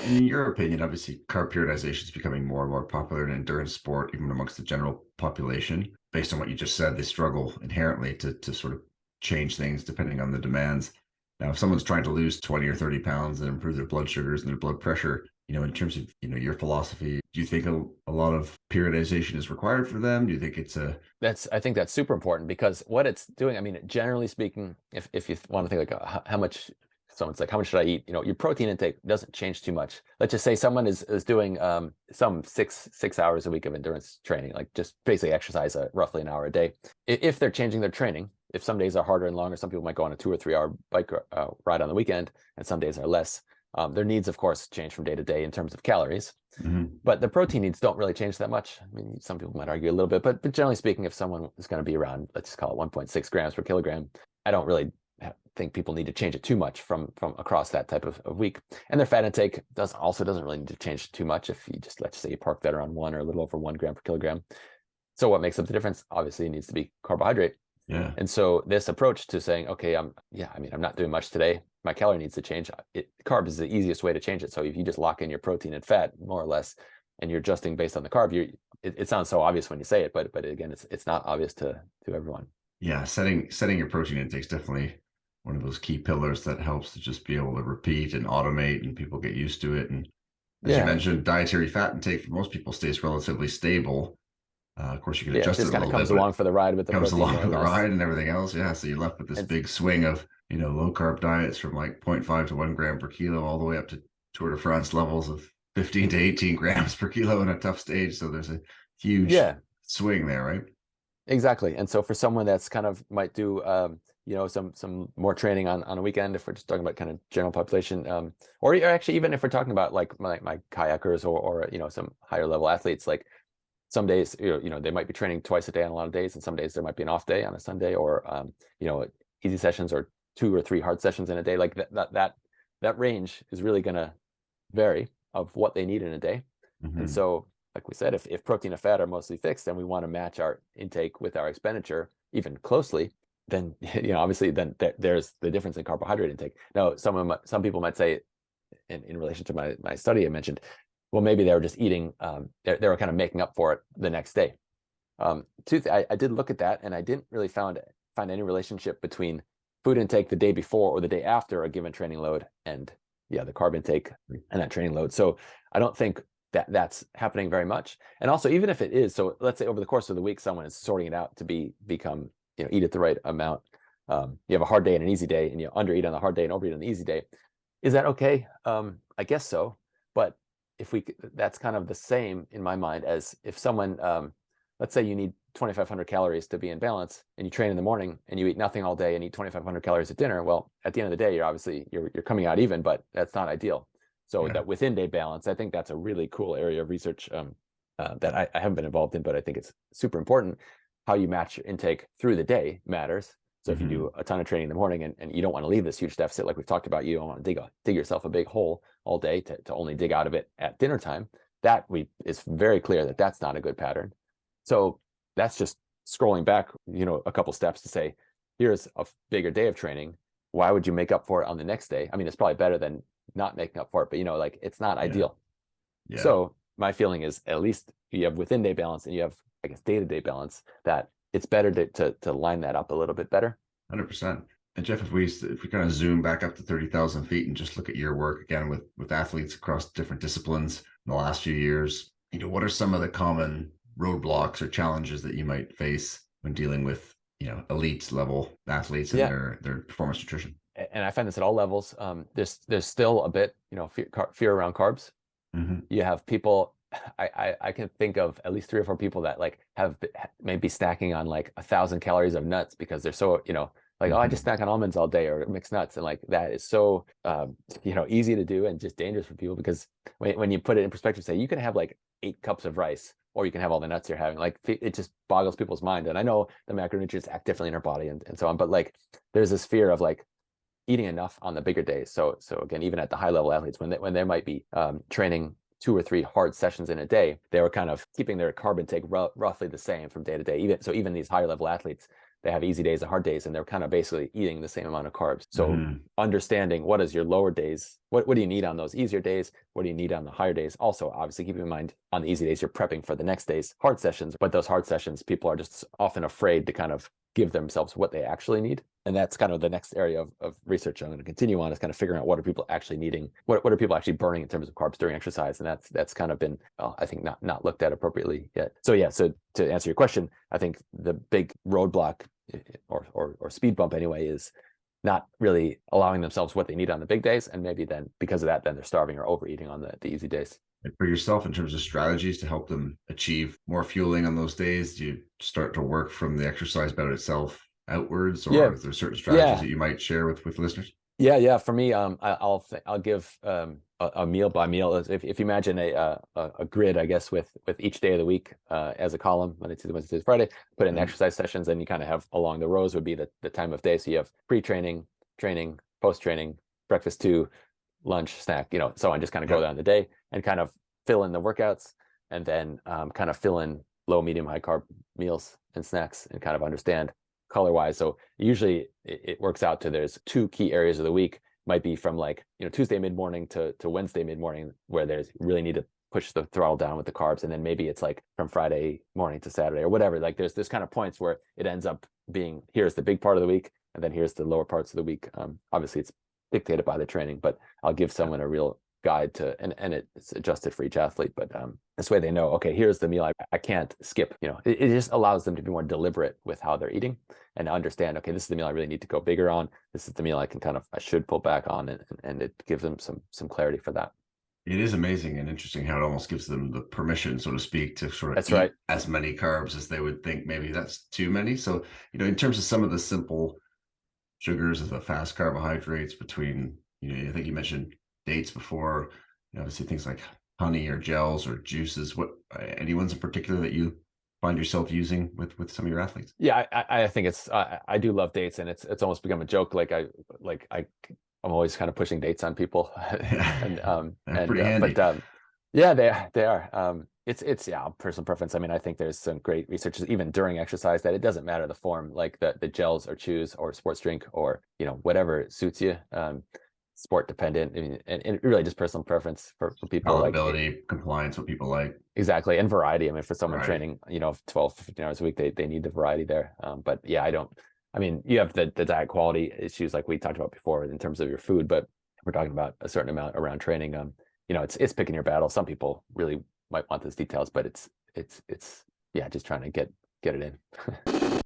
And in your opinion, obviously, carb periodization is becoming more and more popular in endurance sport, even amongst the general population. Based on what you just said, they struggle inherently to sort of change things depending on the demands. Now, if someone's trying to lose 20 or 30 pounds and improve their blood sugars and their blood pressure, in terms of, your philosophy, do you think a lot of periodization is required for them? Do you think it's a, I think that's super important because what it's doing, I mean, generally speaking, if you want to think like how much, someone's like, how much should I eat? Your protein intake doesn't change too much. Let's just say someone is doing some six hours a week of endurance training, like just basically exercise roughly an hour a day. If they're changing their training, if some days are harder and longer, some people might go on a 2 or 3 hour bike ride on the weekend, and some days are less. Their needs, of course, change from day to day in terms of calories. Mhm. But the protein needs don't really change that much. I mean, some people might argue a little bit, but generally speaking, if someone is going to be around, let's just call it 1.6 grams per kilogram, I don't really think people need to change it too much from across that type of week. And their fat intake doesn't really need to change too much if you just, let's say you park that around 1 or a little over 1 gram per kilogram. So what makes up the difference? Obviously, it needs to be carbohydrate. Yeah. And so this approach to saying, okay, I'm not doing much today. My calorie needs to change. Carb is the easiest way to change it. So if you just lock in your protein and fat more or less, and you're adjusting based on the carb, it sounds so obvious when you say it, but again, it's not obvious to everyone. Yeah. Setting your protein intake is definitely one of those key pillars that helps to just be able to repeat and automate and people get used to it. And as you Yeah, mentioned, dietary fat intake for most people stays relatively stable. Of course, you can yeah, it adjust it just a kind of little bit, comes but it along for the ride with the comes protein along more or with the less. ride and everything else. Yeah. So you're left with this And big swing of, low carb diets from like zero point 0.5 to 1 gram per kilo all the way up to Tour de France levels of 15 to 18 grams per kilo in a tough stage. So there's a huge yeah, swing there, right? exactly. And so for someone that's kind of might do some more training on a weekend, if we're just talking about kind of general population, or actually even if we're talking about like my kayakers or some higher level athletes, like some days they might be training twice a day on a lot of days, and some days there might be an off day on a Sunday, or easy sessions or 2 or 3 hard sessions in a day. Like that range is really going to vary of what they need in a day. And Hmm. so, like we said, if protein and fat are mostly fixed and we want to match our intake with our expenditure even closely, then obviously then there's the difference in carbohydrate intake. Now, some people might say, in relation to my study I mentioned, well, maybe they were just eating, they were kind of making up for it the next day. I did look at that, and I didn't really find any relationship between food intake the day before or the day after a given training load and the carb intake and that training load. So I don't think that's happening very much. And also, even if it is, so let's say over the course of the week, someone is sorting it out to become, eat at the right amount. You have a hard day and an easy day, and you undereat on the hard day and overeat on the easy day. Is that okay? I guess so. But that's kind of the same in my mind as if someone, let's say you need 2,500 calories to be in balance, and you train in the morning and you eat nothing all day and eat 2,500 calories at dinner. Well, at the end of the day, you're coming out even, but that's not ideal. So Yeah. that within day balance, I think that's a really cool area of research that I haven't been involved in, but I think it's super important. How you match your intake through the day matters. So if you do Hmm. a ton of training in the morning and you don't want to leave this huge deficit, like we've talked about, you don't want to dig yourself a big hole all day to only dig out of it at dinner time. It's very clear that that's not a good pattern. So that's just scrolling back, a couple steps to say, here's a bigger day of training. Why would you make up for it on the next day? I mean, it's probably better than not making up for it, but like it's not Yeah. ideal. Yeah. So my feeling is at least you have within day balance and you have, I guess, day-to-day balance, that it's better to line that up a little bit better. 100%. And Jeff, if we kind of zoom back up to 30,000 feet and just look at your work again with athletes across different disciplines in the last few years, what are some of the common roadblocks or challenges that you might face when dealing with, elite level athletes and Yeah. their performance nutrition? And I find this at all levels. There's still a bit, fear around carbs. Hmm. You have people, I can think of at least 3 or 4 people that like have maybe snacking on like 1,000 calories of nuts because they're so, like, oh, I just Hmm. snack on almonds all day or mixed nuts. And like that is so, easy to do and just dangerous for people, because when you put it in perspective, say you can have like 8 cups of rice, or you can have all the nuts you're having. Like it just boggles people's mind. And I know the macronutrients act differently in our body and so on, but like there's this fear of like eating enough on the bigger days. So again, even at the high level athletes, when they might be training 2 or 3 hard sessions in a day, they were kind of keeping their carb intake roughly the same from day to day. Even these higher level athletes, they have easy days and hard days, and they're kind of basically eating the same amount of carbs. So Hmm. understanding what is your lower days, what do you need on those easier days, what do you need on the higher days. Also, obviously, keep in mind on the easy days, you're prepping for the next day's hard sessions, but those hard sessions, people are just often afraid to kind of give themselves what they actually need. And that's kind of the next area of research I'm going to continue on, is kind of figuring out what are people actually needing, what are people actually burning in terms of carbs during exercise. And that's kind of been, I think, not looked at appropriately yet. So yeah, so to answer your question, I think the big roadblock or speed bump anyway is not really allowing themselves what they need on the big days. And maybe then because of that, then they're starving or overeating on the easy days. And for yourself, in terms of strategies to help them achieve more fueling on those days, do you start to work from the exercise bout itself outwards, or Yeah. is there certain strategies Yeah. that you might share with listeners? Yeah. For me, I'll give a meal by meal. If you imagine a grid, I guess, with each day of the week as a column, Monday, Tuesday, Wednesday, Thursday, Friday, put in the Mhm. exercise sessions, and you kind of have along the rows would be the time of day. So you have pre-training, training, post-training, breakfast two, lunch, snack, so on. Just kind of go Yep. down the day and kind of fill in the workouts, and then kind of fill in low, medium, high carb meals and snacks, and kind of understand color wise. So usually it works out to there's two key areas of the week, might be from like Tuesday mid morning to Wednesday mid morning, where there's really need to push the throttle down with the carbs, and then maybe it's like from Friday morning to Saturday or whatever. Like there's kind of points where it ends up being, here's the big part of the week, and then here's the lower parts of the week. Obviously it's dictated by the training, but I'll give someone a real guide to, and it's adjusted for each athlete, but this way they know, okay, here's the meal I can't skip. It just allows them to be more deliberate with how they're eating and understand, okay, this is the meal I really need to go bigger on, this is the meal I should pull back on, and it gives them some clarity for that. It is amazing and interesting how it almost gives them the permission, so to speak, to sort of That's right. eat as many carbs as they would think maybe that's too many. So, in terms of some of the simple sugars as the fast carbohydrates between, I think you mentioned dates before, obviously things like honey or gels or juices. What, any ones in particular that you find yourself using with some of your athletes? Yeah, I think it's I do love dates, and it's almost become a joke. I'm always kind of pushing dates on people, and They're pretty handy. but yeah, they are. It's yeah, personal preference. I mean, I think there's some great research even during exercise that it doesn't matter the form, like the gels or chews or sports drink or whatever suits you. Sport dependent. I mean, and really just personal preference for people. Like Palatability, compliance, what people like. exactly, and variety. I mean, for someone Variety. training 12 15 hours a week, they need the variety there. But yeah, I mean, you have the diet quality issues like we talked about before in terms of your food, but we're talking about a certain amount around training. It's picking your battle. Some people really might want those details, but it's yeah, just trying to get it in.